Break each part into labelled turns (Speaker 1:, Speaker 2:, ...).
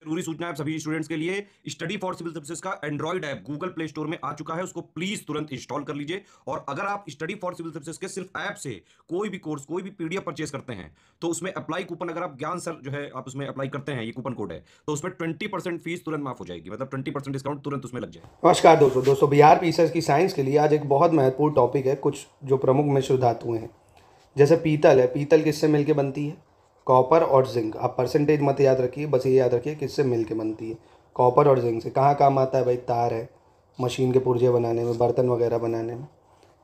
Speaker 1: जरूरी सूचना है सभी स्टूडेंट्स के लिए। स्टडी फॉर सिविल सर्विसेज का Android app Google play store में आ चुका है, उसको प्लीज तुरंत इंस्टॉल कर लीजिए। और अगर आप स्टडी फॉर सिविल सर्विसेज के सिर्फ ऐप से कोई भी कोर्स, कोई भी पीडीएफ परचेस करते हैं, तो उसमें अप्लाई कूपन, अगर आप ज्ञान सर जो है आप उसमें अप्लाई करते हैं, ये कूपन कोड है, तो उसमें 20% फीस तुरंत माफ हो जाएगी, मतलब 20% डिस्काउंट तुरंत उसमें लग जाए।
Speaker 2: नमस्कार दोस्तों बिहार पीसीएस की साइंस के लिए आज एक बहुत महत्वपूर्ण टॉपिक है। कुछ जो प्रमुख मिश्र धातुएं हैं, जैसे पीतल है। पीतल किससे मिलके बनती है? कॉपर और जिंक। आप परसेंटेज मत याद रखिए, बस ये याद रखिए किससे मिलके बनती है, कॉपर और जिंक से। कहाँ काम आता है भाई? तार है, मशीन के पुर्जे बनाने में, बर्तन वगैरह बनाने में।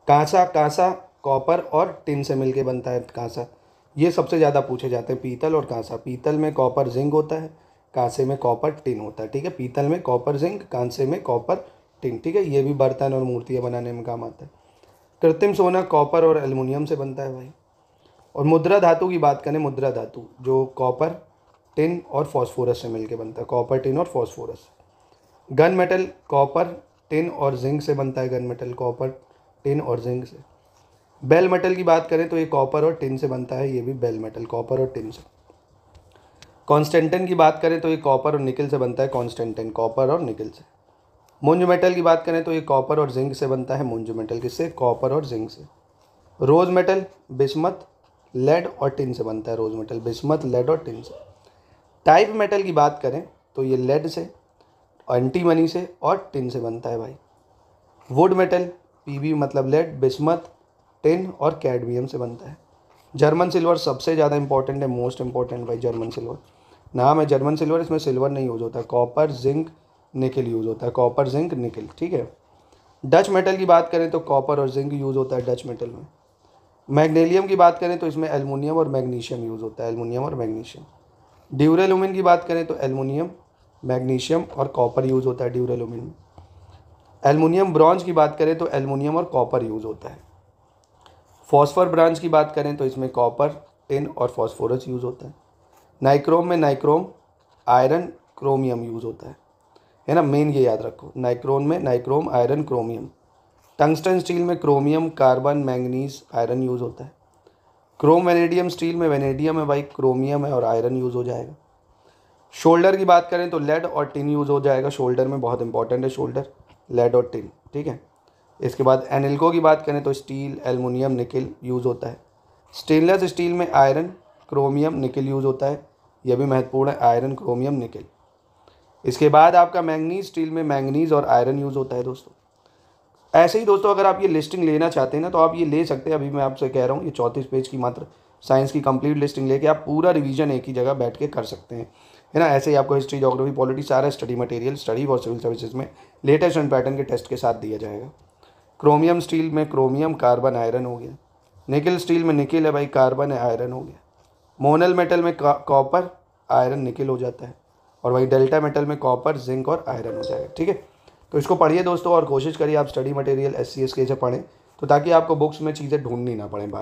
Speaker 2: कांसा, कांसा कॉपर और टिन से मिलके बनता है। कांसा ये सबसे ज़्यादा पूछे जाते हैं, पीतल और कांसा। पीतल में कॉपर जिंक होता है, कांसे में कॉपर टिन होता है। ठीक है, पीतल में कॉपर जिंक, कांसे में कॉपर टिन। ठीक है, ये भी बर्तन और मूर्तियाँ बनाने में काम आता है। कृत्रिम सोना कॉपर और एल्युमिनियम से बनता है भाई। और मुद्रा धातु की बात करें, मुद्रा धातु जो कॉपर, टिन और फॉस्फोरस से मिलके बनता है, कॉपर, टिन और phosphorus. Gun metal copper, tin और जिंक से बनता है। गन मेटल कॉपर, टिन और जिंक से। बेल मेटल की बात करें तो ये कॉपर और टिन से बनता है, ये भी बेल मेटल कॉपर और टिन से। कॉन्स्टेंटिन की बात करें तो ये कॉपर और निकल से बनता है, कॉन्स्टेंटिन कॉपर और निकल से। मुंज मेटल की बात करें तो ये कॉपर और जिंक से बनता है, मुंज मेटल किससे? कॉपर और जिंक से। रोज मेटल बिस्मथ, लेड और टिन से बनता है, रोज मेटल बिस्मथ, लेड और टिन से। टाइप मेटल की बात करें तो ये लेड से, एंटीमनी से और टिन से बनता है भाई। वुड मेटल पीबी मतलब लेड, बिस्मथ, टिन और कैडमियम से बनता है। जर्मन सिल्वर सबसे ज़्यादा इंपॉर्टेंट है, मोस्ट इंपॉर्टेंट भाई जर्मन सिल्वर। नाम है जर्मन सिल्वर, इसमें सिल्वर नहीं यूज होता, कॉपर जिंक निकल यूज होता है, कॉपर जिंक निकल। ठीक है। डच मेटल की बात करें तो कॉपर और जिंक यूज होता है डच मेटल में। मैग्नीशियम की बात करें तो इसमें एल्युमिनियम और मैग्नीशियम यूज होता है, एल्युमिनियम और मैग्नीशियम। ड्यूरेलुमिन की बात करें तो एल्युमिनियम, मैग्नीशियम और कॉपर यूज होता है ड्यूरेलुमिन में। एल्युमिनियम ब्रॉन्ज की बात करें तो एल्युमिनियम और कॉपर यूज होता है। फॉस्फर ब्रांच की बात करें तो इसमें कॉपर, टिन और फॉस्फोरस यूज होता है। नाइक्रोम में नाइक्रोम, आयरन, क्रोमियम यूज होता है ना, मेन ये याद रखो। नाइक्रोम में nichrome, iron, chromium. Tungsten steel में chromium, carbon, manganese, iron use होता है। क्रोम वेनेडियम स्टील में वेनेडियम है भाई, क्रोमियम है और आयरन यूज हो जाएगा। शोल्डर की बात करें तो लेड और टिन यूज हो जाएगा, शोल्डर में बहुत इंपॉर्टेंट है शोल्डर, लेड और टिन। ठीक है। इसके बाद एनिल्को की बात करें तो स्टील, एल्युमिनियम, निकल यूज होता है। स्टेनलेस स्टील में आयरन, क्रोमियम, निकल यूज होता है, यह भी महत्वपूर्ण है, आयरन, क्रोमियम, निकल। इसके बाद आपका मैंगनीज स्टील में मैंगनीज और आयरन यूज होता है दोस्तों। ऐसे ही दोस्तों अगर आप ये लिस्टिंग लेना चाहते हैं ना तो आप ये ले सकते हैं। अभी मैं आपसे कह रहा हूँ ये 34 पेज की मात्र साइंस की कंप्लीट लिस्टिंग लेके आप पूरा रिवीजन एक ही जगह बैठ के कर सकते हैं, है ना। ऐसे ही आपको हिस्ट्री, ज्योग्राफी, पॉलिटी सारा study material study for civil services में लेटेस्ट एंड पैटर्न के टेस्ट के साथ दिया जाएगा। क्रोमियम स्टील में क्रोमियम, कार्बन, आयरन हो गया। निकल स्टील में निकल है भाई, कार्बन है, आयरन हो गया। मोनल मेटल में कॉपर, आयरन, निकल हो जाता है। और वही डेल्टा मेटल में कॉपर, जिंक और आयरन हो जाएगा। ठीक है, तो इसको पढ़िए दोस्तों और कोशिश करिए आप स्टडी मटेरियल SCS के से पढ़ें, तो ताकि आपको बुक्स में चीज़ें ढूंढनी ना पड़े बाहर।